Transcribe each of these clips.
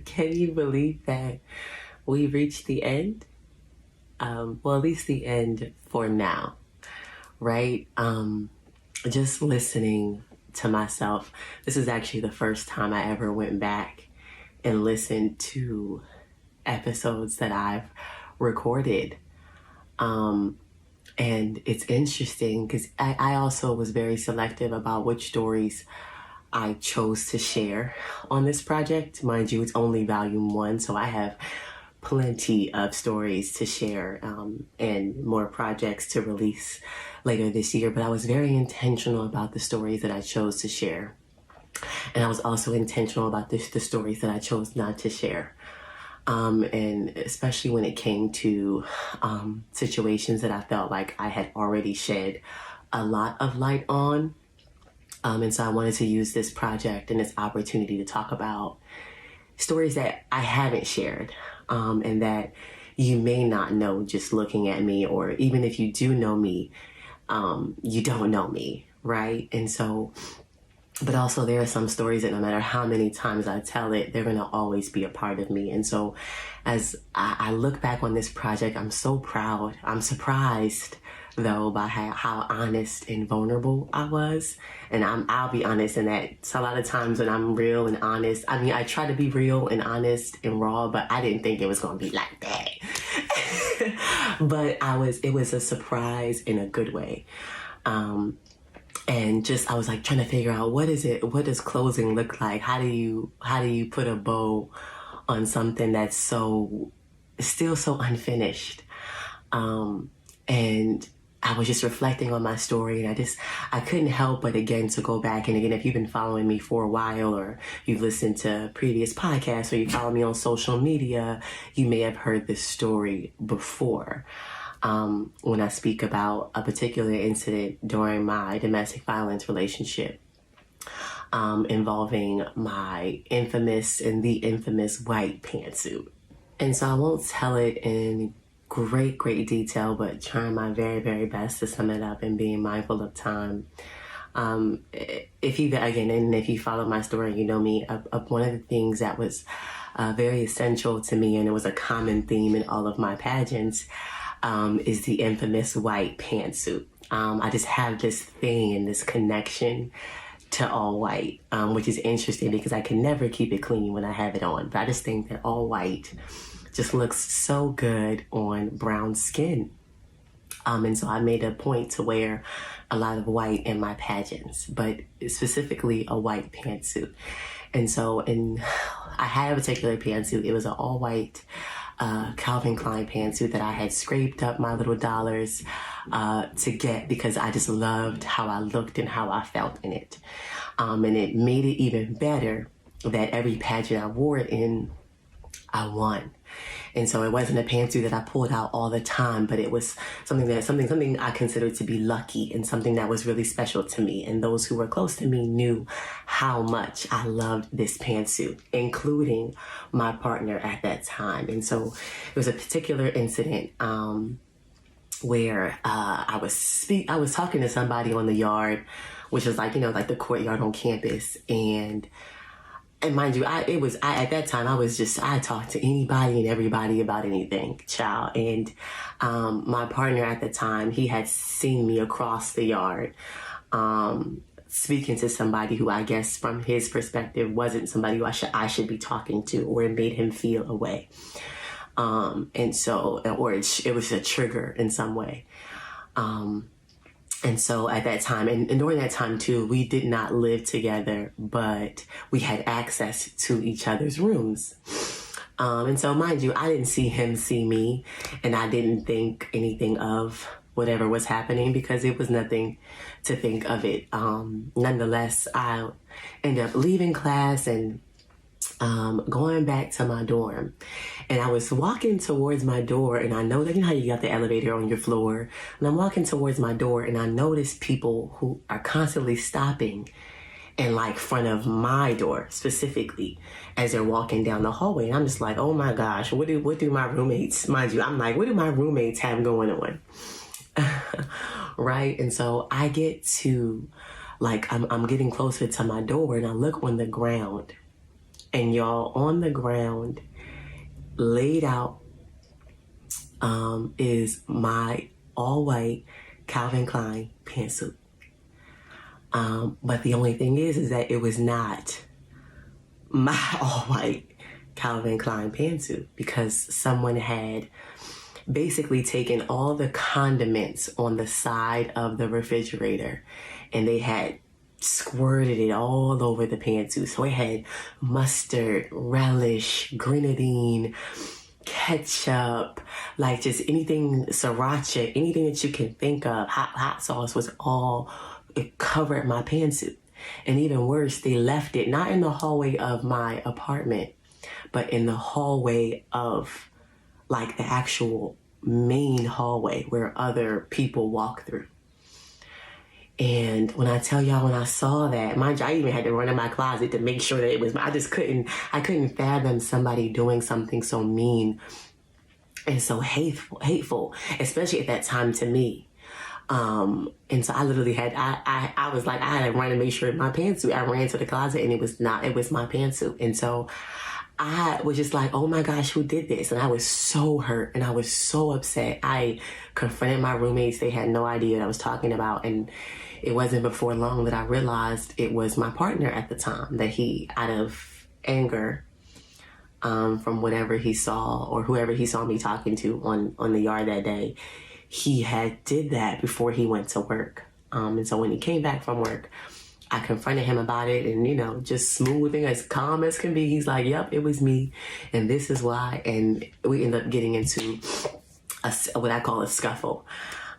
Can you believe that we reached the end? Well, at least the end for now, right? Just listening to myself. This is actually the first time I ever went back and listened to episodes that I've recorded. And it's interesting because I also was very selective about which stories I chose to share on this project. Mind you, it's only volume 1, so I have plenty of stories to share and more projects to release later this year. But I was very intentional about the stories that I chose to share. And I was also intentional about the stories that I chose not to share. And especially when it came to situations that I felt like I had already shed a lot of light on. And so I wanted to use this project and this opportunity to talk about stories that I haven't shared, and that you may not know just looking at me, or even if you do know me, you don't know me, right? And so, but also there are some stories that no matter how many times I tell it, they're going to always be a part of me. And so as I look back on this project, I'm so proud. I'm surprised though by how honest and vulnerable I was. And I'll be honest in that so a lot of times when I'm real and honest, I mean, I try to be real and honest and raw, but I didn't think it was going to be like that. But it was a surprise in a good way. And just, I was like trying to figure out what does closing look like? How do you put a bow on something that's still so unfinished? And I was just reflecting on my story, and I couldn't help but again to go back. And again, if you've been following me for a while, or you've listened to previous podcasts, or you follow me on social media, you may have heard this story before. When I speak about a particular incident during my domestic violence relationship, involving my infamous white pantsuit. And so I won't tell it in great detail, but trying my very, very best to sum it up and being mindful of time. If you follow my story, you know me, one of the things that was very essential to me, and it was a common theme in all of my pageants, is the infamous white pantsuit. I just have this thing and this connection to all white, which is interesting because I can never keep it clean when I have it on. But I just think that all white just looks so good on brown skin. And so I made a point to wear a lot of white in my pageants, but specifically a white pantsuit. And so I had a particular pantsuit. It was an all white Calvin Klein pantsuit that I had scraped up my little dollars to get because I just loved how I looked and how I felt in it. And it made it even better that every pageant I wore it in, I won. And so it wasn't a pantsuit that I pulled out all the time, but it was something I considered to be lucky and something that was really special to me. And those who were close to me knew how much I loved this pantsuit, including my partner at that time. And so it was a particular incident where I was talking to somebody on the yard, which is like the courtyard on campus, and mind you, at that time, I talked to anybody and everybody about anything, child. And my partner at the time, he had seen me across the yard speaking to somebody who I guess from his perspective wasn't somebody who I should be talking to, or it made him feel a way. And so, or it was a trigger in some way. And so at that time, and during that time too, we did not live together, but we had access to each other's rooms. And so mind you, I didn't see him see me, and I didn't think anything of whatever was happening because it was nothing to think of it. Nonetheless, I ended up leaving class and going back to my dorm, and I was walking towards my door, and I know that how you got the elevator on your floor, and I'm walking towards my door, and I noticed people who are constantly stopping in front of my door specifically as they're walking down the hallway, and I'm just like, oh my gosh, what do my roommates, mind you, I'm like, what do my roommates have going on? Right? And so I get to I'm getting closer to my door, and I look on the ground. And y'all, on the ground, laid out, is my all-white Calvin Klein pantsuit. But the only thing is that it was not my all-white Calvin Klein pantsuit, because someone had basically taken all the condiments on the side of the refrigerator and they had squirted it all over the pantsuit. So it had mustard, relish, grenadine, ketchup, like just anything, sriracha, anything that you can think of. Hot sauce was all, it covered my pantsuit. And even worse, they left it not in the hallway of my apartment, but in the hallway of like the actual main hallway where other people walk through. And when I tell y'all, when I saw that, mind you, I even had to run in my closet to make sure that it was, I couldn't fathom somebody doing something so mean and so hateful, especially at that time to me. And so I literally had, I was like, I had to run and make sure my pantsuit, I ran to the closet and it was my pantsuit. And so I was just like, oh my gosh, who did this? And I was so hurt and I was so upset. I confronted my roommates. They had no idea what I was talking about. And it wasn't before long that I realized it was my partner at the time, that he, out of anger, from whatever he saw or whoever he saw me talking to on the yard that day, he had did that before he went to work. And so when he came back from work, I confronted him about it, and, you know, just smooth and as calm as can be. He's like, yep, it was me, and this is why. And we ended up getting into what I call a scuffle.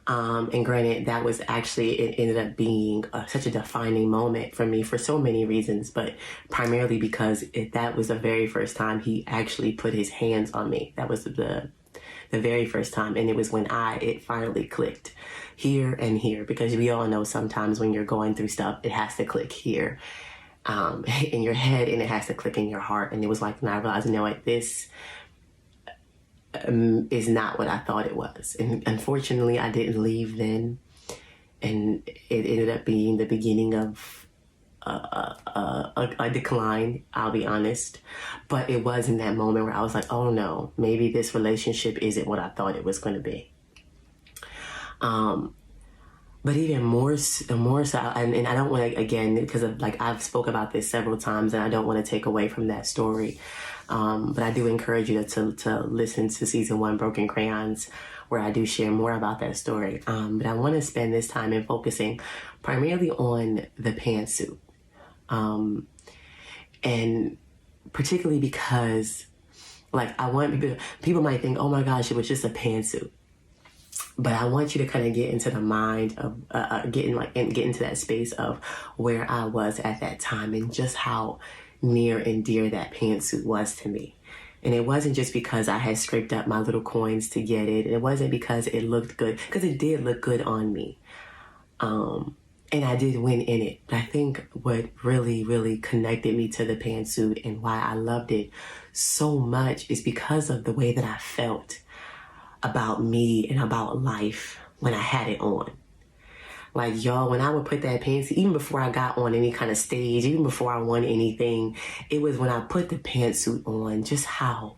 And granted, that was actually, it ended up being such a defining moment for me for so many reasons, but primarily because that was the very first time he actually put his hands on me. That was the very first time. And it was when it finally clicked here and here, because we all know sometimes when you're going through stuff, it has to click here in your head and it has to click in your heart. And it was like, when I realized, you know what, this is not what I thought it was. And unfortunately, I didn't leave then. And it ended up being the beginning of a decline, I'll be honest. But it was in that moment where I was like, oh no, maybe this relationship isn't what I thought it was going to be. But even more so, and I don't want to, again, because of, like, I've spoke about this several times and I don't want to take away from that story. But I do encourage you to listen to season 1, Broken Crayons, where I do share more about that story. But I want to spend this time in focusing primarily on the pantsuit. And particularly because, like, I want people might think, oh my gosh, it was just a pantsuit. But I want you to kind of get into the mind of get into that space of where I was at that time and just how near and dear that pantsuit was to me. And it wasn't just because I had scraped up my little coins to get it. And it wasn't because it looked good, because it did look good on me. And I did win in it. But I think what really, really connected me to the pantsuit and why I loved it so much is because of the way that I felt about me and about life when I had it on. Like, y'all, when I would put that pantsuit, even before I got on any kind of stage, even before I won anything, it was when I put the pantsuit on, just how,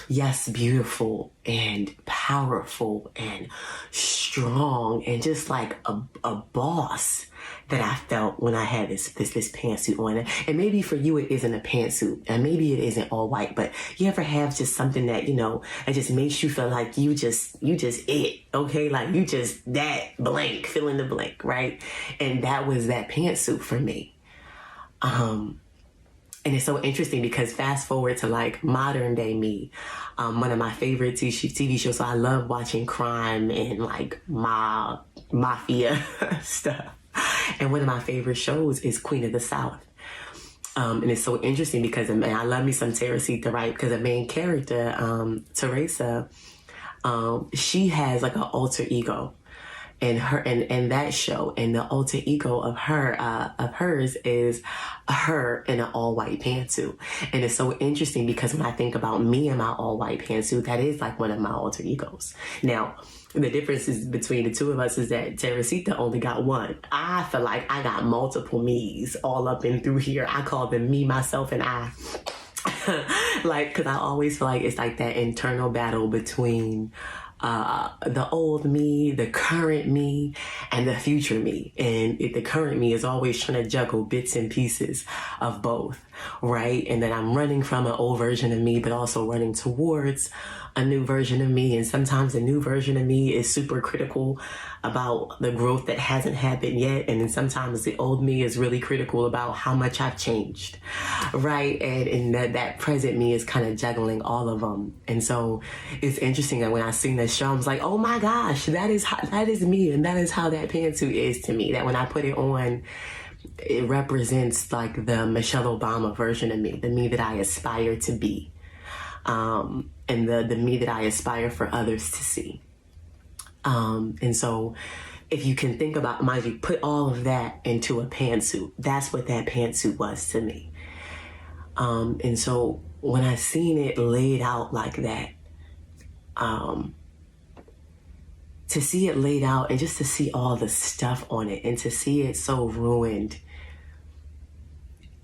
yes, beautiful and powerful and strong and just like a boss that I felt when I had this pantsuit on. And maybe for you it isn't a pantsuit, and maybe it isn't all white, but you ever have just something that, you know, that just makes you feel like you just it, okay? Like you just that blank, fill in the blank, right? And that was that pantsuit for me. And it's so interesting because fast forward to like modern day me, one of my favorite TV shows. So I love watching crime and like mafia stuff. And one of my favorite shows is Queen of the South. And it's so interesting because I love me some Teresita, right? Because the main character, Teresa, she has like an alter ego. And her and that show, and the alter ego of hers is her in an all white pantsuit. And it's so interesting because when I think about me and my all white pantsuit, that is like one of my alter egos. Now, the difference is between the two of us is that Teresita only got one. I feel like I got multiple me's all up and through here. I call them me, myself, and I. Like, because I always feel like it's like that internal battle between the old me, the current me, and the future me. And the current me is always trying to juggle bits and pieces of both, right? And then I'm running from an old version of me, but also running towards a new version of me. And sometimes the new version of me is super critical about the growth that hasn't happened yet. And then sometimes the old me is really critical about how much I've changed, right? And that present me is kind of juggling all of them. And so it's interesting that when I sing this show, I was like, oh my gosh, that is me. And that is how that pantsuit is to me. That when I put it on, it represents like the Michelle Obama version of me, the me that I aspire to be. And the me that I aspire for others to see. And so if you can think about, mind you, put all of that into a pantsuit, that's what that pantsuit was to me. And so when I seen it laid out like that, to see it laid out and just to see all the stuff on it and to see it so ruined,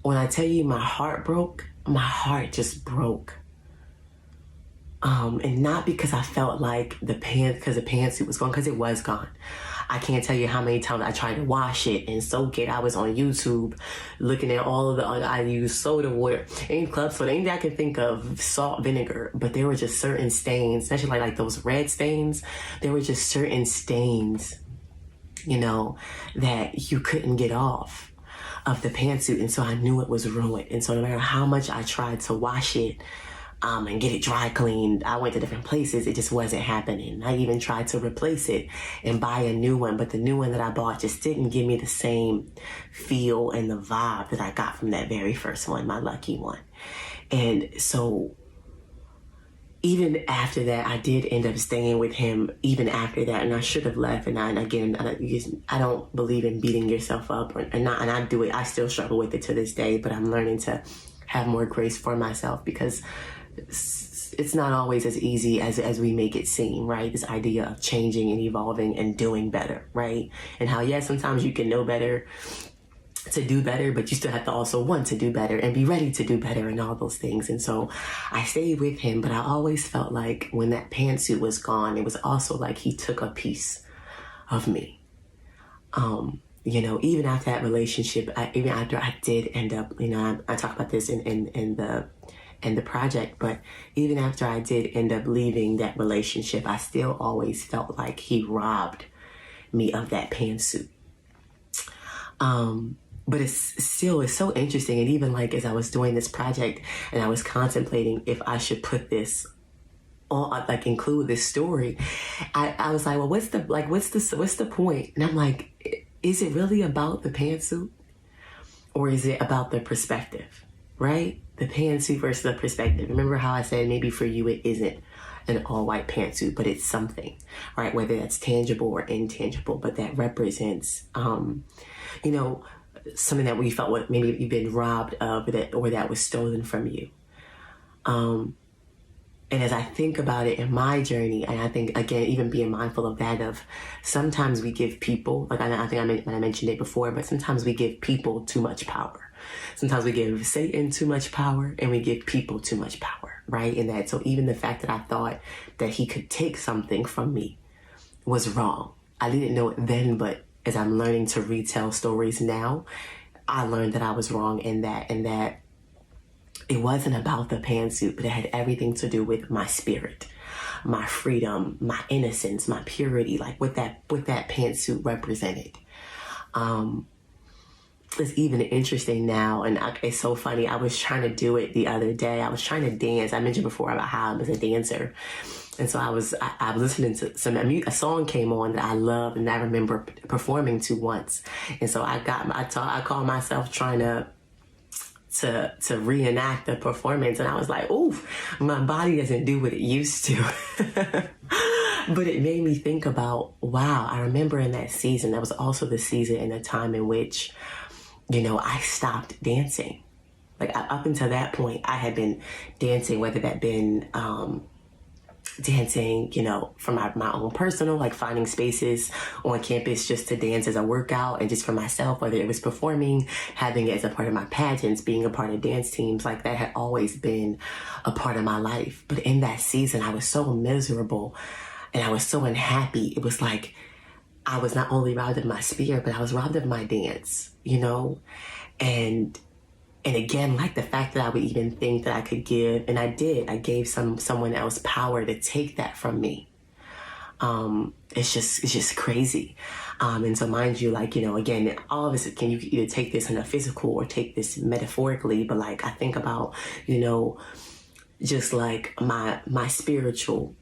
when I tell you my heart broke, my heart just broke. And not because I felt like the pantsuit was gone, because it was gone. I can't tell you how many times I tried to wash it and soak it. I was on YouTube looking at all of I used soda water, any club soda, anything I can think of, salt, vinegar. But there were just certain stains, especially like those red stains. There were just certain stains, that you couldn't get off of the pantsuit. And so I knew it was ruined. And so no matter how much I tried to wash it, and get it dry cleaned, I went to different places. It just wasn't happening. I even tried to replace it and buy a new one, but the new one that I bought just didn't give me the same feel and the vibe that I got from that very first one, my lucky one. And so even after that, I did end up staying with him even after that, and I should have left. And I don't believe in beating yourself up, and I do it. I still struggle with it to this day, but I'm learning to have more grace for myself, because it's not always as easy as we make it seem, right? This idea of changing and evolving and doing better, right? And how, sometimes you can know better to do better, but you still have to also want to do better and be ready to do better and all those things. And so I stayed with him, but I always felt like when that pantsuit was gone, it was also like he took a piece of me. Even after that relationship, even after I did end up, I talk about this in the project, but even after I did end up leaving that relationship, I still always felt like he robbed me of that pantsuit. But it's so interesting. And even like as I was doing this project and I was contemplating if I should put this on, like include this story, I was like, well, what's the point? And I'm like, is it really about the pantsuit, or is it about the perspective, right? The pantsuit versus the perspective. Remember how I said maybe for you it isn't an all-white pantsuit, but it's something, right? Whether that's tangible or intangible, but that represents, something that we felt maybe you've been robbed of, or that was stolen from you. And as I think about it in my journey, and I think, again, even being mindful of that, of sometimes we give people, like I think I mentioned it before, but sometimes we give people too much power. Sometimes we give Satan too much power and we give people too much power, right? And that, so even the fact that I thought that he could take something from me was wrong. I didn't know it then, but as I'm learning to retell stories now, I learned that I was wrong in that it wasn't about the pantsuit, but it had everything to do with my spirit, my freedom, my innocence, my purity, like what that pantsuit represented. It's even interesting now, and it's so funny. I was trying to do it the other day. I was trying to dance. I mentioned before about how I was a dancer. And so I was listening to a song came on that I loved and I remember performing to once. And so I called myself trying to reenact the performance, and I was like, ooh, my body doesn't do what it used to. But it made me think about, wow, I remember in that season, that was also the season and the time in which, I stopped dancing. Like up until that point, I had been dancing, whether that been dancing, for my own personal, like finding spaces on campus just to dance as a workout, and just for myself, whether it was performing, having it as a part of my pageants, being a part of dance teams, like that had always been a part of my life. But in that season, I was so miserable and I was so unhappy. It was like I was not only robbed of my spirit, but I was robbed of my dance, And again, like the fact that I would even think that I could give, and I did, I gave someone else power to take that from me. It's just crazy. And so mind you, like, again, all of us, you can either take this in a physical or take this metaphorically, but like, I think about, just like my spiritual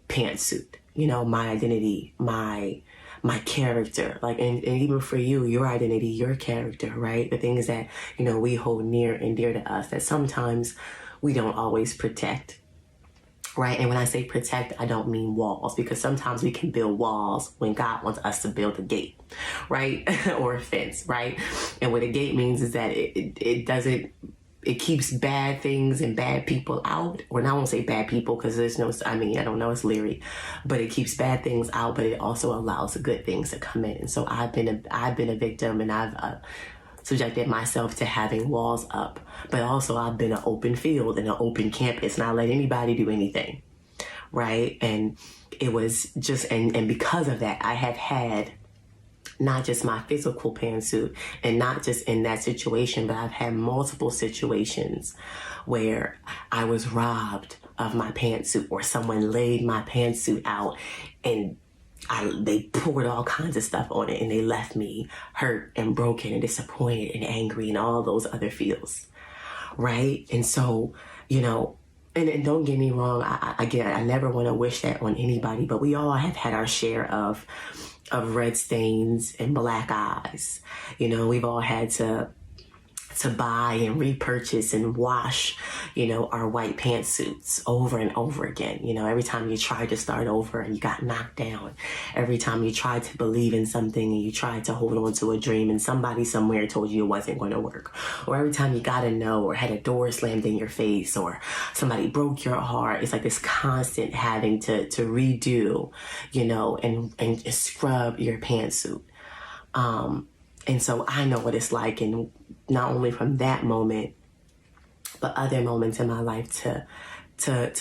pantsuit, my identity, my character, like, and even for you, your identity, your character, right? The things that, we hold near and dear to us that sometimes we don't always protect, right? And when I say protect, I don't mean walls, because sometimes we can build walls when God wants us to build a gate, right? Or a fence, right? And what a gate means is that it keeps bad things and bad people out. Or I won't say bad people, because there's I don't know, it's Leary, but it keeps bad things out, but it also allows good things to come in. And so I've been a victim, and I've subjected myself to having walls up, but also I've been an open field and an open campus, and I let anybody do anything, right? And it was just, and because of that, I have had not just my physical pantsuit, and not just in that situation, but I've had multiple situations where I was robbed of my pantsuit, or someone laid my pantsuit out and they poured all kinds of stuff on it, and they left me hurt and broken and disappointed and angry and all those other feels, right? And so, and don't get me wrong, I never want to wish that on anybody, but we all have had our share of red stains and black eyes. We've all had to buy and repurchase and wash, our white pantsuits over and over again. Every time you tried to start over and you got knocked down. Every time you tried to believe in something and you tried to hold on to a dream and somebody somewhere told you it wasn't going to work. Or every time you got a no, or had a door slammed in your face, or somebody broke your heart. It's like this constant having to redo, and scrub your pantsuit. And so I know what it's like, and not only from that moment, but other moments in my life to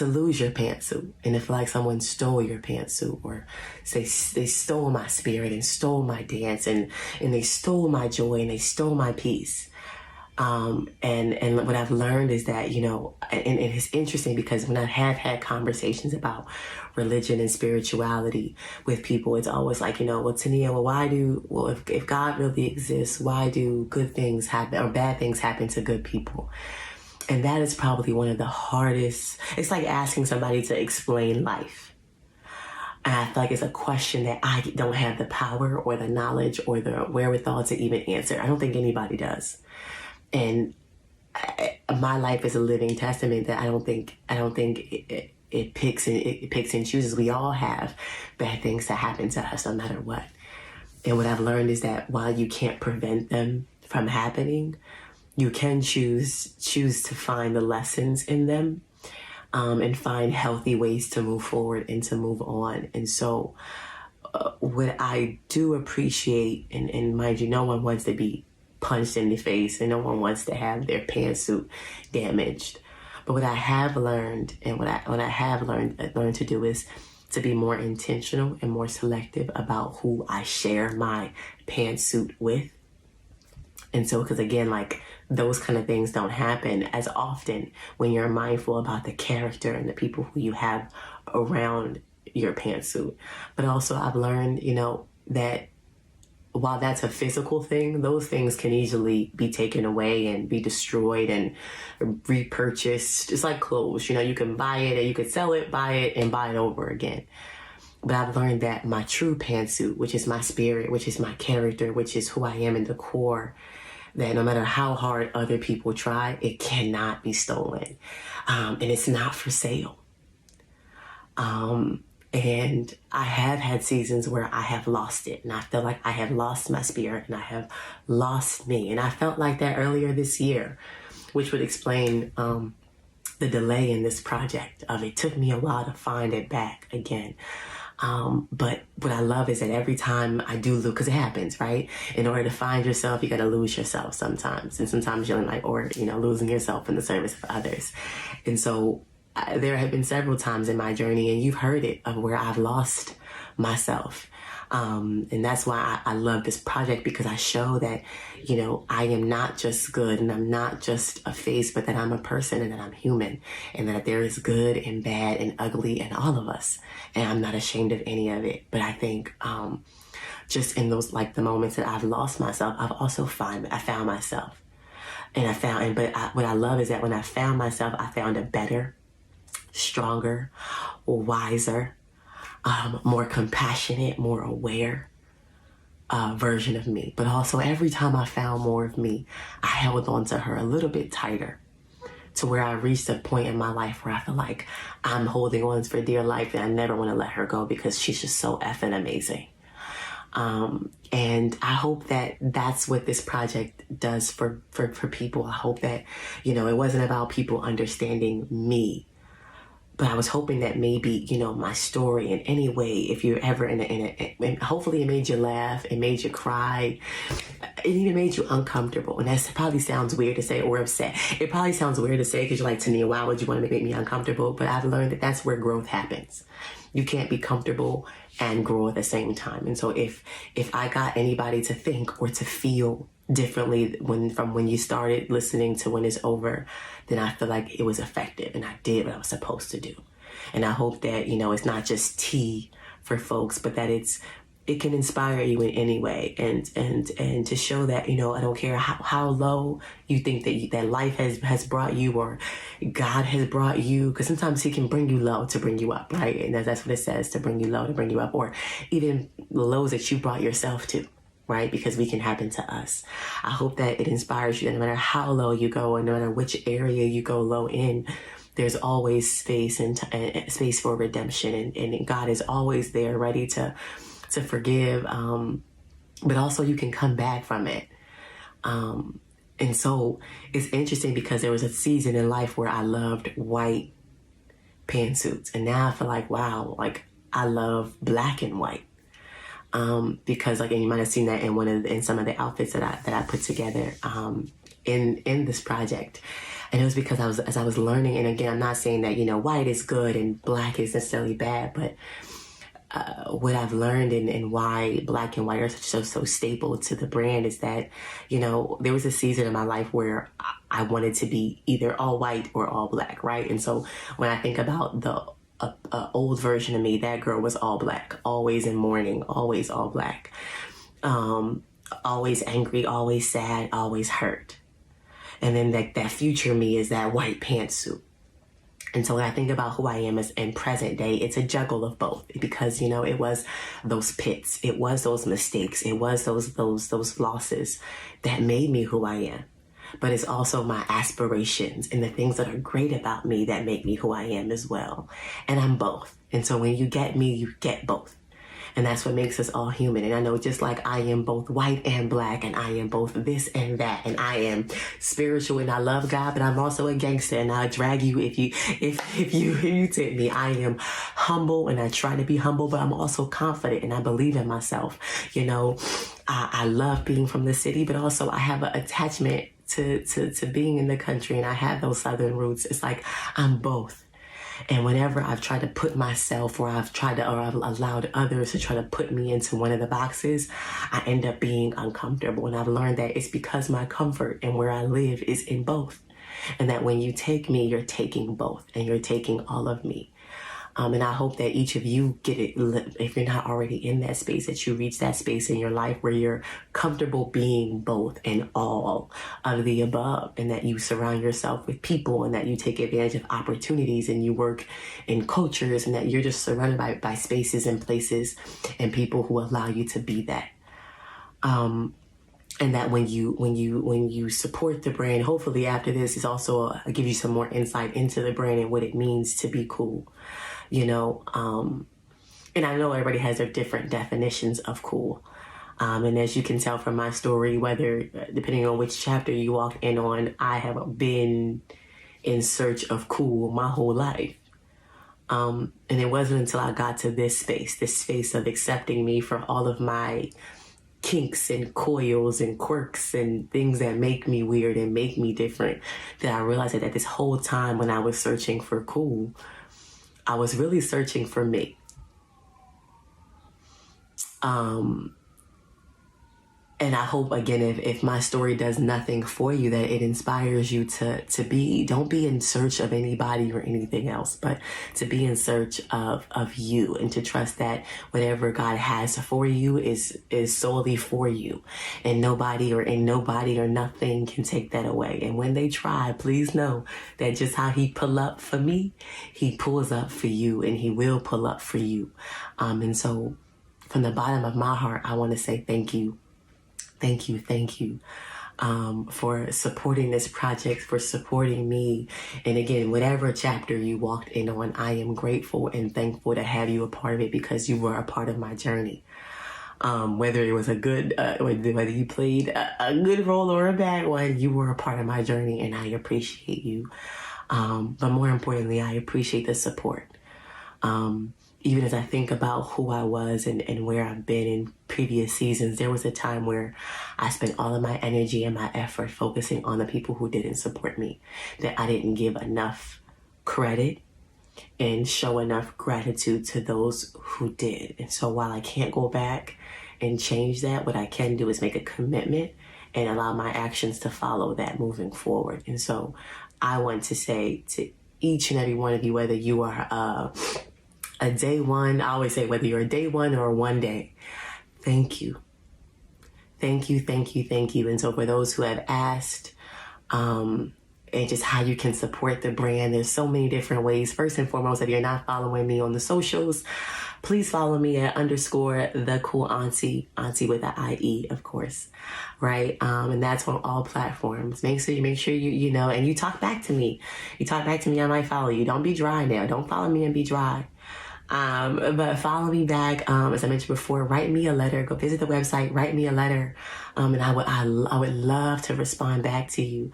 lose your pantsuit, and to feel like someone stole your pantsuit, or they stole my spirit and stole my dance, and they stole my joy, and they stole my peace. And what I've learned is that, and it's interesting, because when I have had conversations about religion and spirituality with people, it's always like, well, Tania, if God really exists, why do good things happen or bad things happen to good people? And that is probably one of the hardest. It's like asking somebody to explain life. And I feel like it's a question that I don't have the power or the knowledge or the wherewithal to even answer. I don't think anybody does. And my life is a living testament that I don't think it picks and chooses. We all have bad things that happen to us, no matter what. And what I've learned is that while you can't prevent them from happening, you can choose to find the lessons in them, and find healthy ways to move forward and to move on. And so, what I do appreciate, and mind you, no one wants to be punched in the face, and no one wants to have their pantsuit damaged. But what I have learned, and what I have learned to do, is to be more intentional and more selective about who I share my pantsuit with. And so, because again, like, those kind of things don't happen as often when you're mindful about the character and the people who you have around your pantsuit. But also, I've learned, that while that's a physical thing, those things can easily be taken away and be destroyed and repurchased. It's like clothes, you can buy it and you could sell it, buy it, and buy it over again. But I've learned that my true pantsuit, which is my spirit, which is my character, which is who I am in the core, that no matter how hard other people try, it cannot be stolen. And it's not for sale. And I have had seasons where I have lost it, and I feel like I have lost my spirit, and I have lost me. And I felt like that earlier this year, which would explain the the delay in this project of it took me a while to find it back again. But what I love is that every time I do lose, because it happens, right? In order to find yourself, you got to lose yourself sometimes. And sometimes you're like, or, losing yourself in the service of others. And so there have been several times in my journey, and you've heard it, of where I've lost myself. And that's why I love this project, because I show that, I am not just good and I'm not just a face, but that I'm a person and that I'm human, and that there is good and bad and ugly in all of us. And I'm not ashamed of any of it. But I think, just in those, like the moments that I've lost myself, I've also found myself. And what I love is that when I found myself, I found a better, stronger, wiser, more compassionate, more aware version of me. But also every time I found more of me, I held on to her a little bit tighter, to where I reached a point in my life where I feel like I'm holding on for dear life, and I never want to let her go, because she's just so effing amazing. And I hope that that's what this project does for people. I hope that, it wasn't about people understanding me, but I was hoping that maybe, my story in any way, if you're ever hopefully it made you laugh, it made you cry, it even made you uncomfortable. And that probably sounds weird to say, or upset. It probably sounds weird to say, because you're like, Tania, why would you want to make me uncomfortable? But I've learned that that's where growth happens. You can't be comfortable and grow at the same time. And so if I got anybody to think or to feel differently from when you started listening to when it's over, then I feel like it was effective and I did what I was supposed to do. And I hope that, it's not just tea for folks, but that it can inspire you in any way, and to show that, I don't care how low you think that life has brought you, or God has brought you, because sometimes he can bring you low to bring you up, right? And that's what it says, to bring you low to bring you up, or even the lows that you brought yourself to, right? Because we can happen to us. I hope that it inspires you that no matter how low you go, and no matter which area you go low in, there's always space and space for redemption, and God is always there, ready to forgive, but also you can come back from it. And so it's interesting, because there was a season in life where I loved white pantsuits, and now I feel like, wow, like I love black and white. Because and you might have seen that in some of the outfits that I put together in this project. And it was because as I was learning, and again, I'm not saying that, white is good and black is necessarily bad, but what I've learned and why black and white are so staple to the brand is that, there was a season in my life where I wanted to be either all white or all black, right? And so when I think about the old version of me, that girl was all black, always in mourning, always all black, always angry, always sad, always hurt. And then that future me is that white pantsuit. And so when I think about who I am as in present day, it's a juggle of both, because, it was those pits, it was those mistakes, it was those losses that made me who I am. But it's also my aspirations and the things that are great about me that make me who I am as well. And I'm both. And so when you get me, you get both. And that's what makes us all human. And I know, just like I am both white and black, and I am both this and that, and I am spiritual and I love God, but I'm also a gangster, and I'll drag you if you tip me. I am humble and I try to be humble, but I'm also confident and I believe in myself. I love being from the city, but also I have an attachment to being in the country, and I have those southern roots. It's like I'm both. And whenever I've tried to put myself, or I've allowed others to try to put me into one of the boxes, I end up being uncomfortable. And I've learned that it's because my comfort and where I live is in both. And that when you take me, you're taking both, and you're taking all of me. And I hope that each of you get it, if you're not already in that space, that you reach that space in your life where you're comfortable being both and all of the above, and that you surround yourself with people, and that you take advantage of opportunities, and you work in cultures, and that you're just surrounded by spaces and places and people who allow you to be that. And that when you support the brand, hopefully after this is also give you some more insight into the brand and what it means to be cool. And I know everybody has their different definitions of cool. And as you can tell from my story, whether depending on which chapter you walk in on, I have been in search of cool my whole life. And it wasn't until I got to this space of accepting me for all of my kinks and coils and quirks and things that make me weird and make me different, that I realized that this whole time when I was searching for cool, I was really searching for me. And I hope, again, if my story does nothing for you, that it inspires you to don't be in search of anybody or anything else, but to be in search of you, and to trust that whatever God has for you is solely for you, and nobody or nothing can take that away. And when they try, please know that just how he pull up for me, he pulls up for you, and he will pull up for you. And so from the bottom of my heart, I want to say thank you. Thank you for supporting this project, for supporting me. And again, whatever chapter you walked in on, I am grateful and thankful to have you a part of it, because you were a part of my journey. Whether it was a good, whether you played a good role or a bad one, you were a part of my journey, and I appreciate you. But more importantly, I appreciate the support. Even as I think about who I was and where I've been in previous seasons, there was a time where I spent all of my energy and my effort focusing on the people who didn't support me, that I didn't give enough credit and show enough gratitude to those who did. And so while I can't go back and change that, what I can do is make a commitment and allow my actions to follow that moving forward. And so I want to say to each and every one of you, whether you are a day one, I always say whether you're a day one or one day, thank you. Thank you. And so for those who have asked, and just how you can support the brand, there's so many different ways. First and foremost, if you're not following me on the socials, please follow me at _the_cool_auntie, auntie with an IE, of course, right? And that's on all platforms. Make sure you know, and you talk back to me. I might follow you. Don't be dry now. Don't follow me and be dry. But follow me back. As I mentioned before, write me a letter. Go visit the website, write me a letter. And I would love to respond back to you.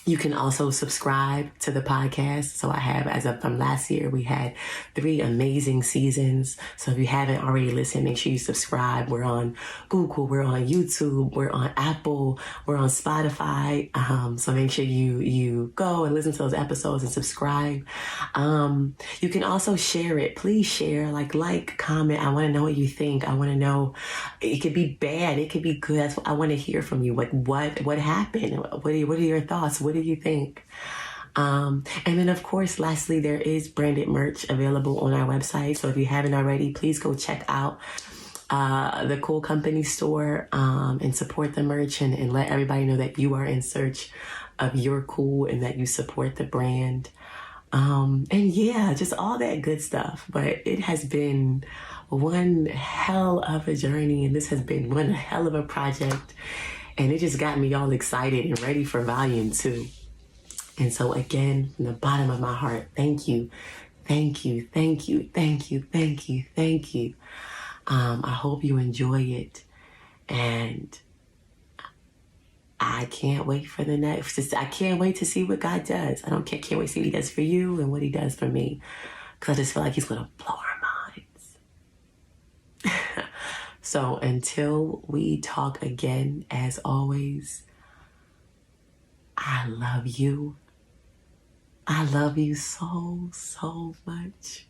You can also subscribe to the podcast. So I have, as of from last year, we had 3 amazing seasons. So if you haven't already listened, make sure you subscribe. We're on Google, we're on YouTube, we're on Apple, we're on Spotify. So make sure you go and listen to those episodes and subscribe. You can also share it. Please share, like, comment. I want to know what you think. I want to know, it could be bad, it could be good. I want to hear from you. What happened? What are your thoughts? What do you think? And then, of course, lastly, there is branded merch available on our website. So if you haven't already, please go check out the Cool Company store and support the merch, and let everybody know that you are in search of your cool and that you support the brand. And yeah, just all that good stuff. But it has been one hell of a journey, and this has been one hell of a project. And it just got me all excited and ready for volume 2. And so again, from the bottom of my heart, thank you. I hope you enjoy it. And I can't wait for the next. I can't wait to see what God does. Can't wait to see what he does for you and what he does for me. Because I just feel like he's going to blow our minds. So until we talk again, as always, I love you. I love you so, so much.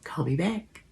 Call me back.